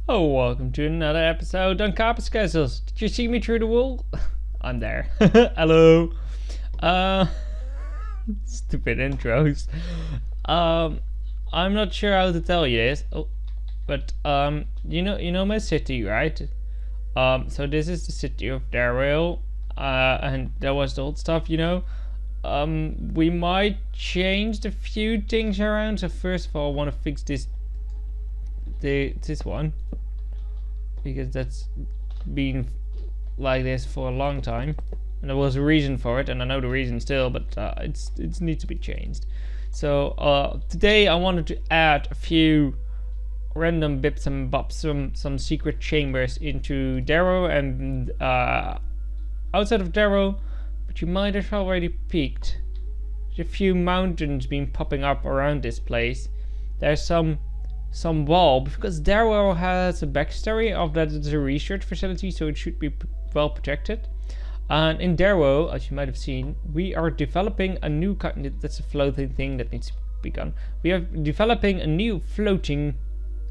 Oh, welcome to another episode on Kapers Castles. Did you see me through the wall? I'm there. Hello. Uh, Stupid intros. I'm not sure how to tell you this. But you know my city, right? So this is the city of Deriw. And that was the old stuff, we might change a few things around. So first of all, I want to fix this one, because that's been like this for a long time, and there was a reason for it, and I know the reason still, but it needs to be changed. So today I wanted to add a few random bips and bops, some secret chambers into Deriw and outside of Deriw, but you might have already peeked. There's a few mountains been popping up around this place. There's some wall, because Deriw has a backstory of that it's a research facility, so it should be well protected. And in Deriw, as you might have seen, we are developing a new that's a floating thing that needs to be done. We are developing a new floating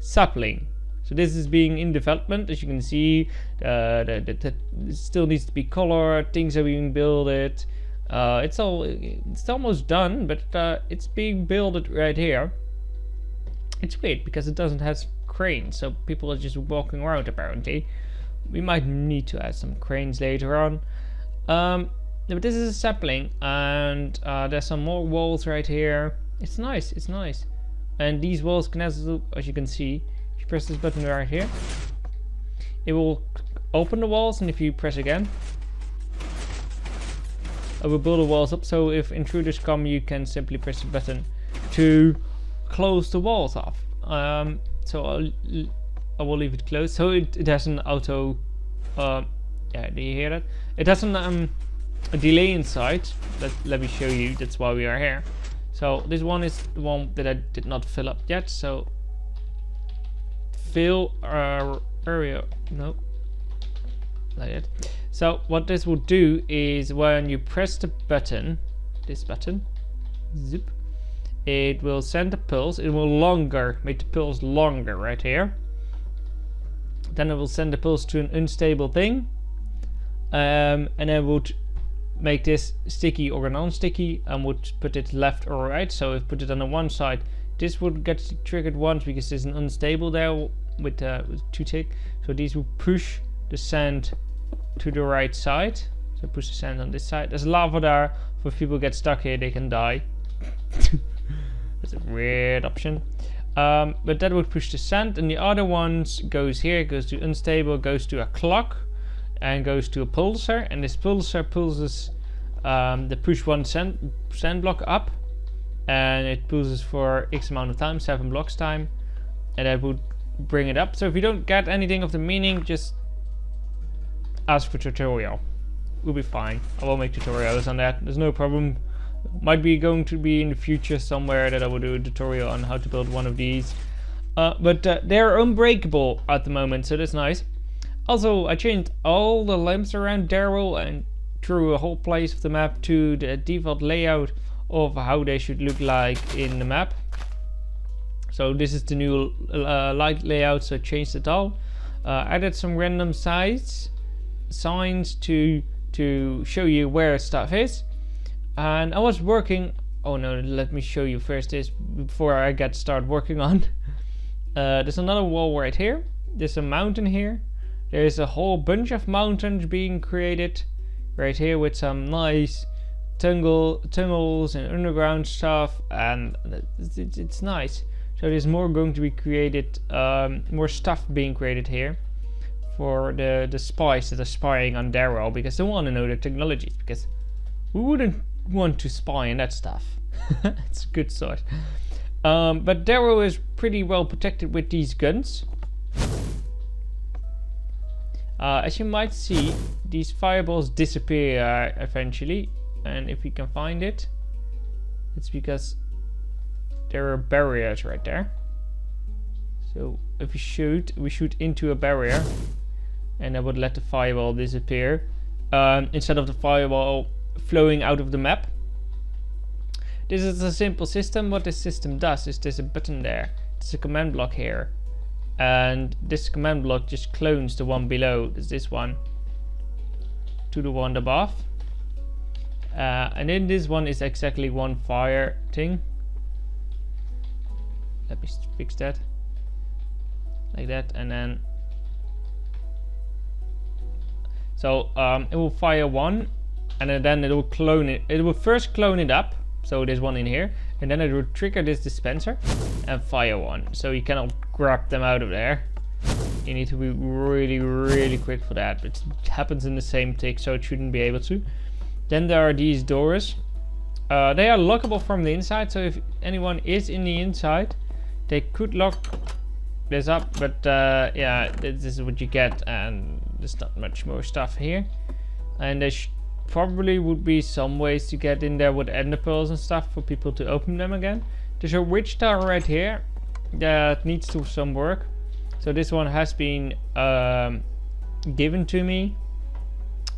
sapling. So this is being in development. As you can see, it still needs to be colored. Things are being built. It's almost done, but it's being built right here. It's weird because it doesn't have cranes, so people are just walking around apparently. We might need to add some cranes later on. But this is a sapling, and there's some more walls right here. It's nice, it's nice. And these walls can, as you can see, if you press this button right here, it will open the walls, and if you press again, it will build the walls up. So if intruders come, you can simply press the button to close the walls off. So I will leave it closed. So it has an auto. Yeah, do you hear that? It has a delay inside. Let me show you. That's why we are here. So this one is the one that I did not fill up yet. So fill area. No, not yet. So what this will do is when you press the button, this button, zip, it will send a pulse. It will make the pulse longer right here. Then it will send the pulse to an unstable thing, and then would make this sticky or non-sticky, and would put it left or right. So if put it on the one side, this would get triggered once because there's an unstable there with 2 tick. So these will push the sand to the right side. So push the sand on this side. There's lava there. If people get stuck here, they can die. That's a weird option. But that would push the sand, and the other ones goes here, goes to unstable, goes to a clock, and goes to a pulsar, and this pulsar pulses the push one sand block up, and it pulses for X amount of time, 7 blocks time, and that would bring it up. So if you don't get anything of the meaning, just ask for tutorial. We'll be fine. I will make tutorials on that. There's no problem. Might be going to be in the future somewhere that I will do a tutorial on how to build one of these. But they're unbreakable at the moment, so that's nice. Also, I changed all the lamps around Deriw and threw a whole place of the map to the default layout of how they should look like in the map. So this is the new light layout, so I changed it all. Added some random signs to show you where stuff is. And I was working. Oh no, let me show you first this before I get started working on. There's another wall right here. There's a mountain here. There's a whole bunch of mountains being created right here with some nice tunnels and underground stuff, and it's nice. So there's more going to be created, more stuff being created here for the spies that are spying on Deriw, because they want to know the technologies, because we wouldn't want to spy on that stuff. It's a good sort. But Deriw is pretty well protected with these guns. As you might see, these fireballs disappear eventually, and if we can find it, it's because there are barriers right there. So if we shoot into a barrier, and that would let the fireball disappear, instead of the fireball flowing out of the map. This is a simple system. What this system does is there's a button there. There's a command block here. and this command block just clones the one below. There's this one to the one above, and then this one is exactly one fire thing. Let me fix that like that, and then so it will fire one, and then it will clone it. It will first clone it up, so there's one in here, and then it will trigger this dispenser and fire one. So you cannot grab them out of there. You need to be really quick for that. It happens in the same tick, so it shouldn't be able to. Then there are these doors. They are lockable from the inside, so if anyone is in the inside, they could lock this up, but yeah, this is what you get, and there's not much more stuff here. And there probably would be some ways to get in there with ender pearls and stuff for people to open them again. There's a witch tower right here that needs to some work. So this one has been given to me,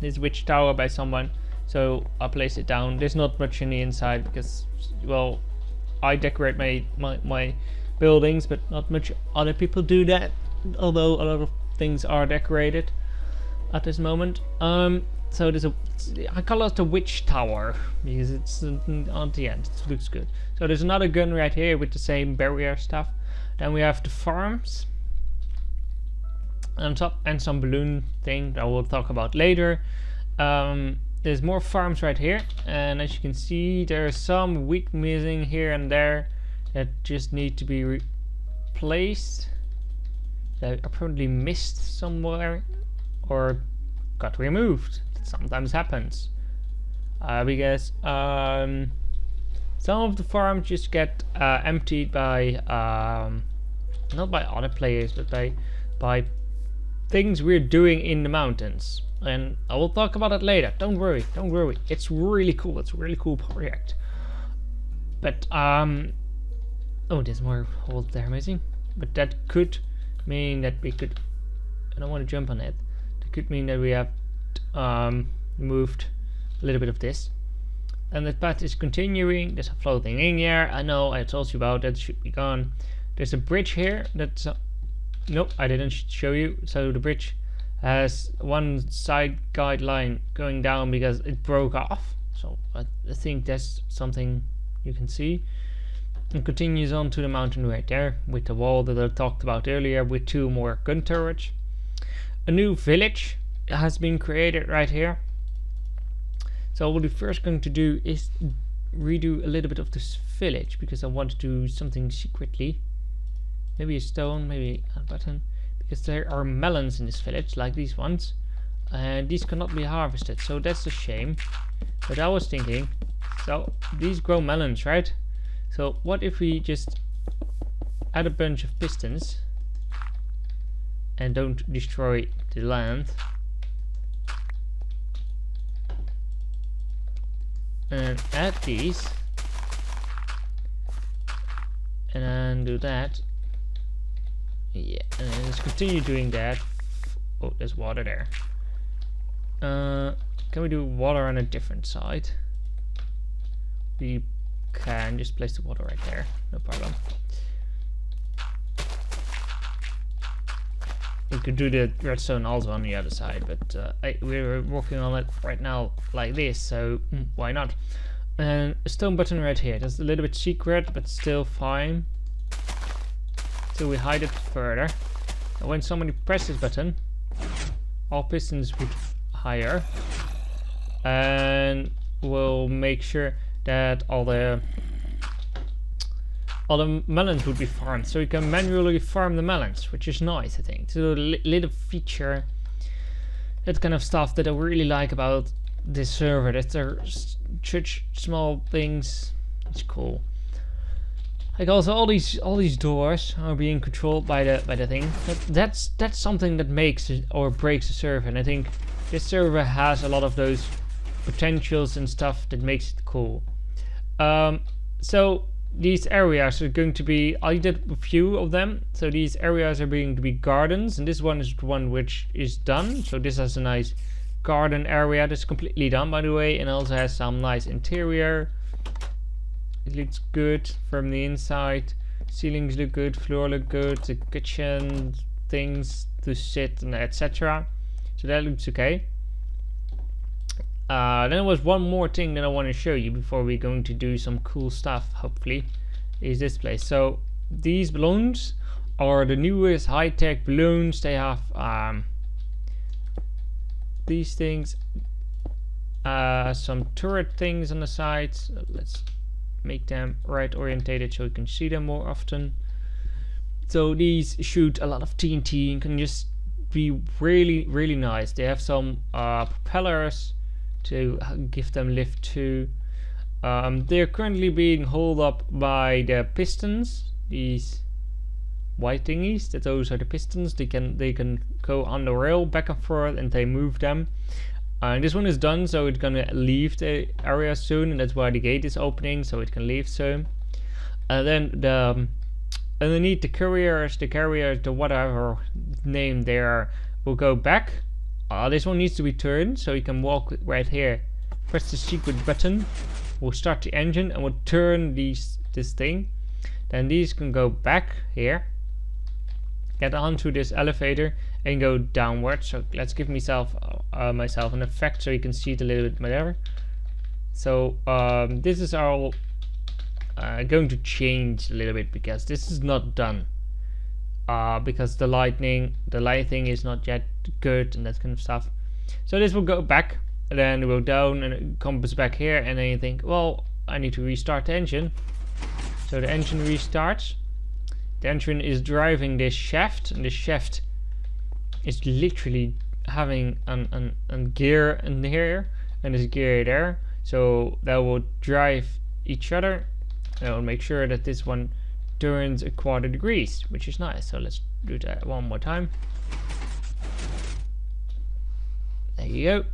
this witch tower, by someone. So I'll place it down. There's not much in the inside because, well, I decorate my buildings, but not much other people do that, although a lot of things are decorated at this moment. So there's I call it the witch tower because it's on the end. It looks good. So there's another gun right here with the same barrier stuff. Then we have the farms on top and some balloon thing that we'll talk about later. There's more farms right here, and as you can see, there's some wheat missing here and there that just need to be replaced. They are probably missed somewhere or got removed. That sometimes happens because some of the farms just get emptied by not by other players, but by things we're doing in the mountains. And I will talk about it later. Don't worry. It's really cool. It's a really cool project. But oh, there's more holes there, amazing. But that could mean that we could. I don't want to jump on it. That could mean that we have moved a little bit of this, and the path is continuing. There's a floating in here. I know. I told you about that. Should be gone. There's a bridge here. That's nope. I didn't show you. So the bridge has one side guideline going down because it broke off. So I think that's something you can see. And continues on to the mountain right there with the wall that I talked about earlier with 2 more gun turrets. A new village has been created right here. So what we're first going to do is redo a little bit of this village because I want to do something secretly. Maybe a stone, maybe a button. Because there are melons in this village, like these ones, and these cannot be harvested, so that's a shame. But I was thinking, so these grow melons, right? So what if we just add a bunch of pistons and don't destroy the land, and add these, and then do that. Yeah, and then let's continue doing that. Oh, there's water there. Can we do water on a different side? We can just place the water right there, no problem. We could do the redstone also on the other side, but we're working on it right now like this, so why not? And a stone button right here. That's a little bit secret, but still fine. So we hide it further. And when somebody presses this button, all pistons would higher, and we'll make sure that all the melons would be farmed. So you can manually farm the melons, which is nice, I think. So a little feature, that kind of stuff that I really like about this server. That there are such small things. It's cool. Like also all these doors are being controlled by the thing. That's something that makes or breaks the server, and I think this server has a lot of those potentials and stuff that makes it cool. So these areas are going to be, I did a few of them. So these areas are going to be gardens, and this one is the one which is done. So this has a nice garden area that's completely done, by the way, and also has some nice interior. It looks good from the inside. Ceilings look good, floor look good, the kitchen, things to sit and etc. So that looks okay. Then there was one more thing that I want to show you before we're going to do some cool stuff, hopefully, is this place. So these balloons are the newest high-tech balloons. They have these things, some turret things on the sides. Let's make them right orientated so you can see them more often. So these shoot a lot of TNT and can just be really nice. They have some propellers to give them lift too. They're currently being held up by the pistons, these white thingies. That those are the pistons. They can go on the rail back and forth, and they move them. And this one is done, so it's gonna leave the area soon, and that's why the gate is opening, so it can leave soon. And then the underneath the carriers, the whatever name they are, will go back. This one needs to be turned, so you can walk right here. Press the secret button. We'll start the engine and we'll turn this thing. Then these can go back here. Get onto this elevator and go downwards. So let's give myself an effect so you can see it a little bit better. So this is all going to change a little bit because this is not done. Because the light thing is not yet good and that kind of stuff. So this will go back, and then it will down, and it comes back here, and then you think, well, I need to restart the engine. So the engine restarts. The engine is driving this shaft, and this shaft is literally having a gear in here and this gear there. So that will drive each other. And it will make sure that this one turns a quarter degrees, which is nice. So let's do that one more time. There you go.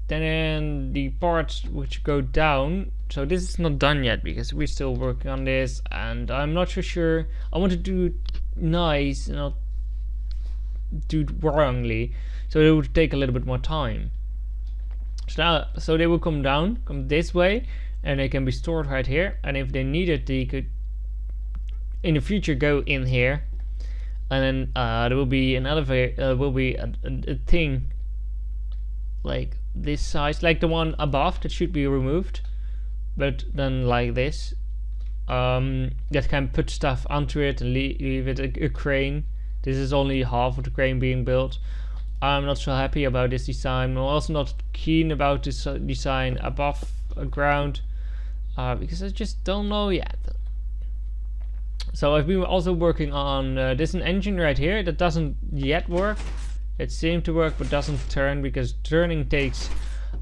Then the parts which go down, so this is not done yet because we're still working on this, and I'm not so sure. I want to do it nice and not do it wrongly, so it would take a little bit more time. So they will come this way, and they can be stored right here, and if they need it, they could in the future go in here, and then there will be an elevator, will be a thing like this size, like the one above that should be removed, but then like this, that can put stuff onto it and leave it a crane. This is only half of the crane being built. I'm not so happy about this design. I'm also not keen about this design above ground, because I just don't know yet. So I've been also working on there's an engine right here that doesn't yet work. It seemed to work but doesn't turn, because turning takes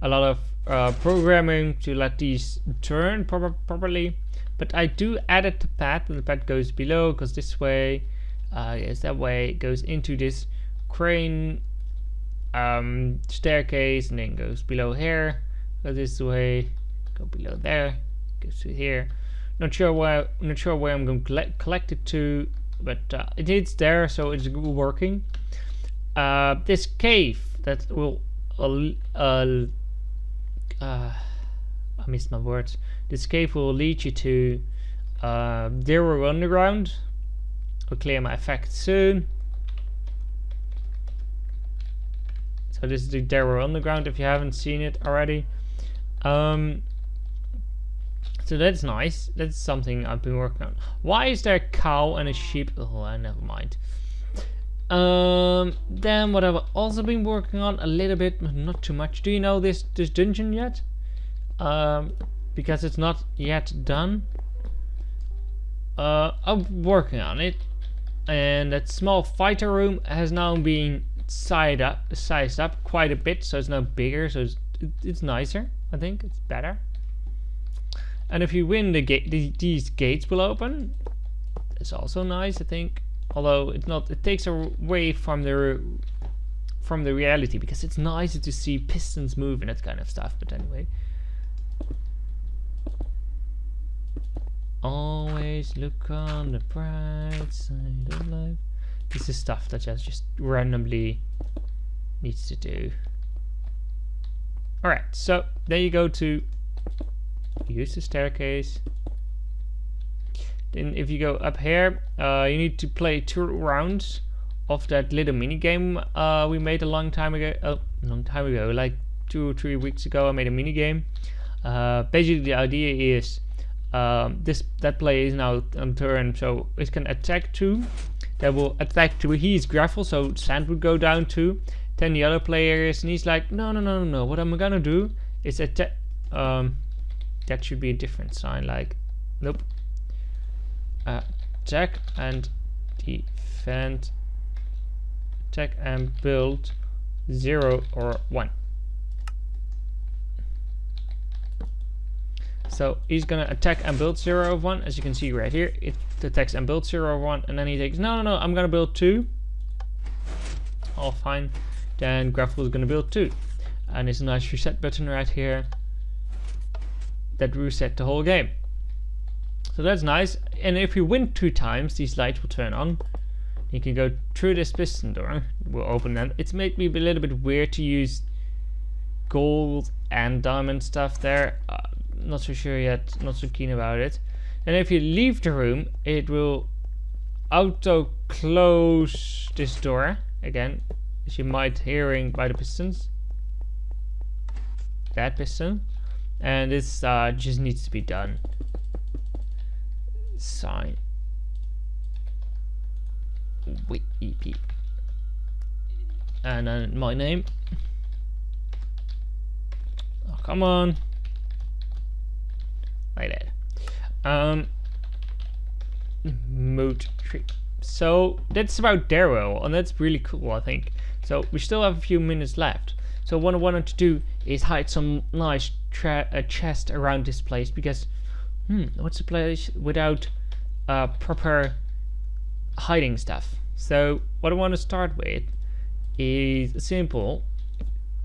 a lot of programming to let these turn properly. But I do edit the pad, and the pad goes below, goes this way, yes, that way, it goes into this crane staircase, and then goes below here, go this way, go below there, goes to here. Not sure where I'm going to collect it to, but it is there, so it's working. This cave that will I missed my words. This cave will lead you to Deriw underground. I'll clear my effect soon. So this is the Deriw underground if you haven't seen it already. So that's nice. That's something I've been working on. Why is there a cow and a sheep? Oh, never mind. Then what I've also been working on a little bit, but not too much. Do you know this dungeon yet? Because it's not yet done. I'm working on it, and that small fighter room has now been sized up quite a bit, so it's now bigger, so it's nicer. I think it's better. And if you win the gate, these gates will open. It's also nice, I think. Although it's not, it takes away from the reality, because it's nicer to see pistons move and that kind of stuff. But anyway, always look on the bright side of life. This is stuff that just randomly needs to do. Alright, so there you go to use the staircase. Then if you go up here, you need to play 2 rounds of that little mini game we made a long time ago. Like 2 or 3 weeks ago, I made a mini game. Basically, the idea is that player is now on turn, so it can attack 2. That will attack 2. He's gravel, so sand would go down 2. Then the other player is, and he's like, no. What I'm gonna do is attack. That should be a different sign. Like, nope. Attack and defend. Attack and build 0 or 1. So he's gonna attack and build 0 or 1, as you can see right here. It attacks and builds 0 or 1, and then he takes no, I'm gonna build 2. All fine. Then gravel is gonna build 2, and it's a nice reset button right here that reset the whole game. So that's nice. And if you win 2 times, these lights will turn on. You can go through this piston door. We'll open them. It's made me a little bit weird to use gold and diamond stuff there. Not so sure yet. Not so keen about it. And if you leave the room, it will auto close this door again, as you might hearing by the pistons. That piston. And this just needs to be done. Sign. Wait, EP. And then my name. Oh, come on. Like that. Mode 3. So that's about Deriw, and that's really cool, I think. So we still have a few minutes left. So what I wanted to do is hide some nice chest around this place, because what's a place without proper hiding stuff? So what I want to start with is simple.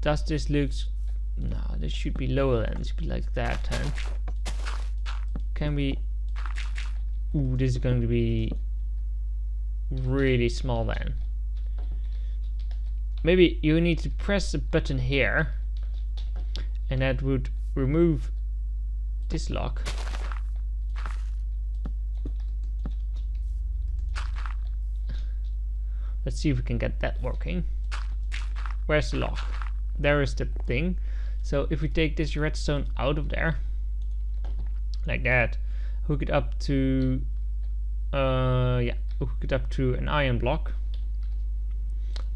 Does this look? No, this should be lower than. It should be like that. Then can we? Ooh, this is going to be really small then. Maybe you need to press the button here, and that would remove this lock. Let's see if we can get that working. Where's the lock? There is the thing. So if we take this redstone out of there, like that, hook it up to hook it up to an iron block.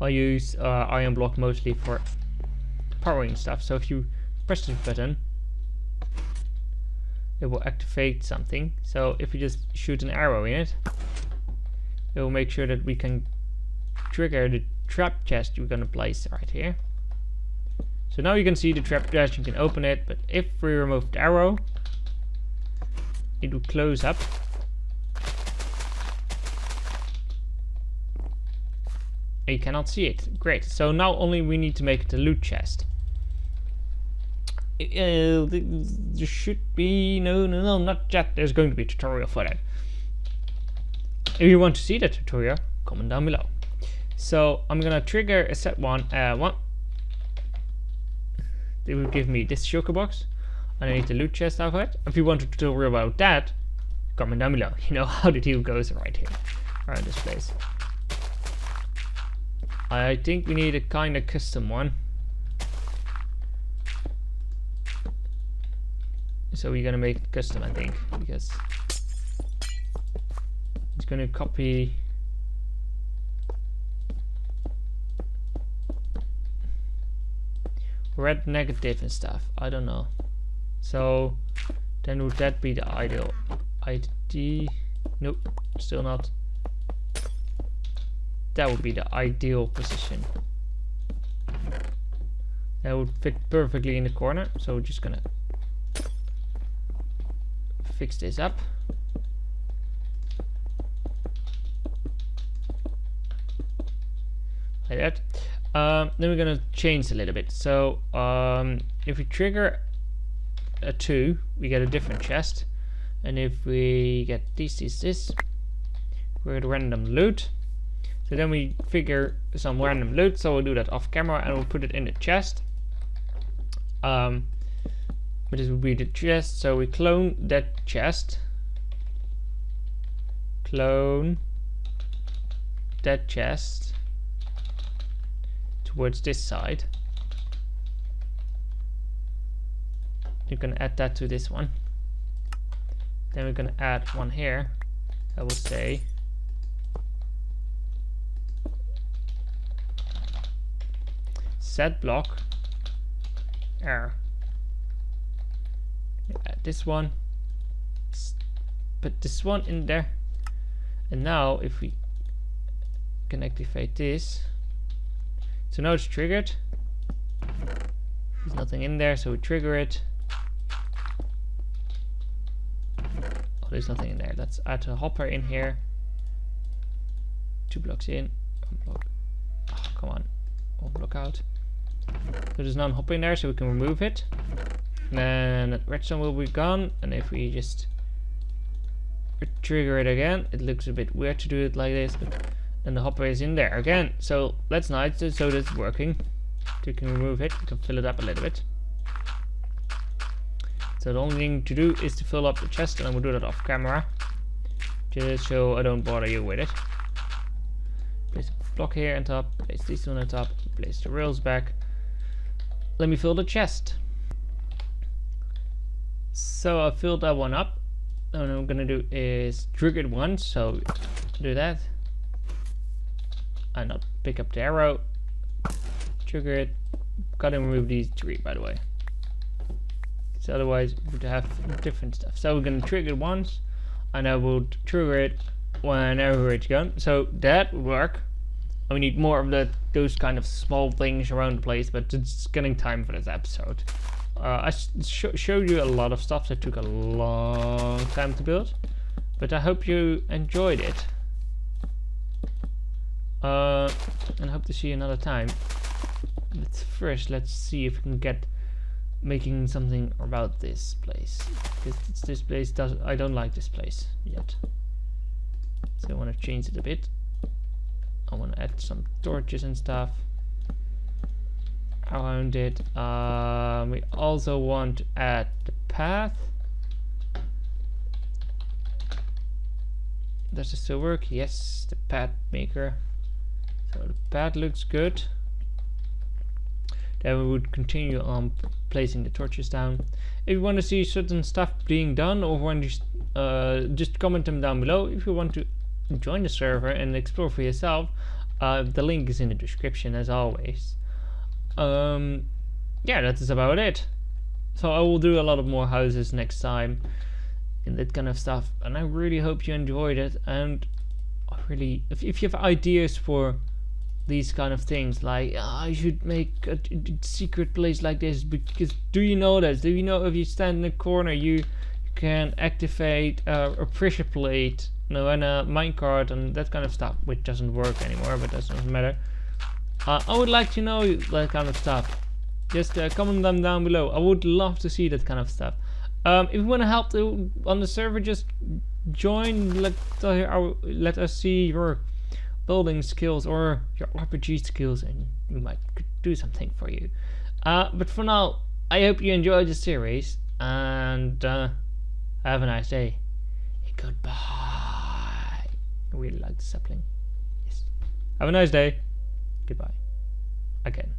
I'll use iron block mostly for powering stuff. So if you press this button, it will activate something. So if you just shoot an arrow in it, it will make sure that we can trigger the trap chest we're gonna place right here. So now you can see the trap chest, you can open it, but if we remove the arrow, it will close up. You cannot see it. Great. So now only we need to make the loot chest. There should be no, not yet. There's going to be a tutorial for that. If you want to see the tutorial, comment down below. So I'm gonna trigger a set one. They will give me this shulker box, and I need the loot chest out of it. If you want a tutorial about that, comment down below. You know how the deal goes right here, around this place. I think we need a kind of custom one. So we're gonna make it custom, I think, because it's gonna copy red negative and stuff. I don't know. So then would that be the ideal ID? Nope, still not. That would be the ideal position. That would fit perfectly in the corner. So we're just gonna fix this up. Like that. Then we're gonna change a little bit. So if we trigger a 2, we get a different chest, and if we get this, we're at random loot. So then we figure some random loot. So we'll do that off camera, and we'll put it in the chest. But this will be the chest. So we clone that chest. clone that chest towards this side. You're gonna add that to this one. Then we're gonna add one here. I will say set block error. Add this one. Put this one in there. And now if we can activate this, so now it's triggered. There's nothing in there, so we trigger it. Oh, there's nothing in there. Let's add a hopper in here. 2 blocks in. 1 block. Oh, come on. 1 block out. So there's none hopper in there, so we can remove it. And then the redstone will be gone. And if we just trigger it again, it looks a bit weird to do it like this, but then the hopper is in there again. So that's nice. So that's working. So you can remove it. You can fill it up a little bit. So the only thing to do is to fill up the chest, and I will do that off camera, just so I don't bother you with it. Place a block here on top, place this one on top, place the rails back. Let me fill the chest. So I filled that one up. And what I'm gonna do is trigger it once, so do that. And not pick up the arrow. Trigger it. Gotta remove these 3, by the way. So otherwise we would have different stuff. So we're gonna trigger it once, and I will trigger it whenever it's gone. So that would work. And we need more of those kind of small things around the place, but it's getting time for this episode. I showed you a lot of stuff that took a long time to build, but I hope you enjoyed it. And I hope to see you another time. But first, let's see if we can get making something about this place. Because this place I don't like this place yet. So I want to change it a bit. I want to add some torches and stuff around it. We also want to add the path. Does this still work? Yes, the path maker. So the path looks good. Then we would continue on placing the torches down. If you want to see certain stuff being done, or want to just comment them down below. If you want to join the server and explore for yourself, the link is in the description as always. Yeah, that is about it. So I will do a lot of more houses next time and that kind of stuff, and I really hope you enjoyed it. And I really, if you have ideas for these kind of things, like I should make a secret place like this, because do you know this? Do you know if you stand in the corner you can activate a pressure plate, and a minecart and that kind of stuff, which doesn't work anymore, but that doesn't matter. I would like to know that kind of stuff. Just comment them down below. I would love to see that kind of stuff. If you want to help on the server, just join. Let us see your building skills or your RPG skills, and we might do something for you. But for now, I hope you enjoyed the series, and have a nice day. Goodbye. I really like the sapling. Yes. Have a nice day. Goodbye. Again.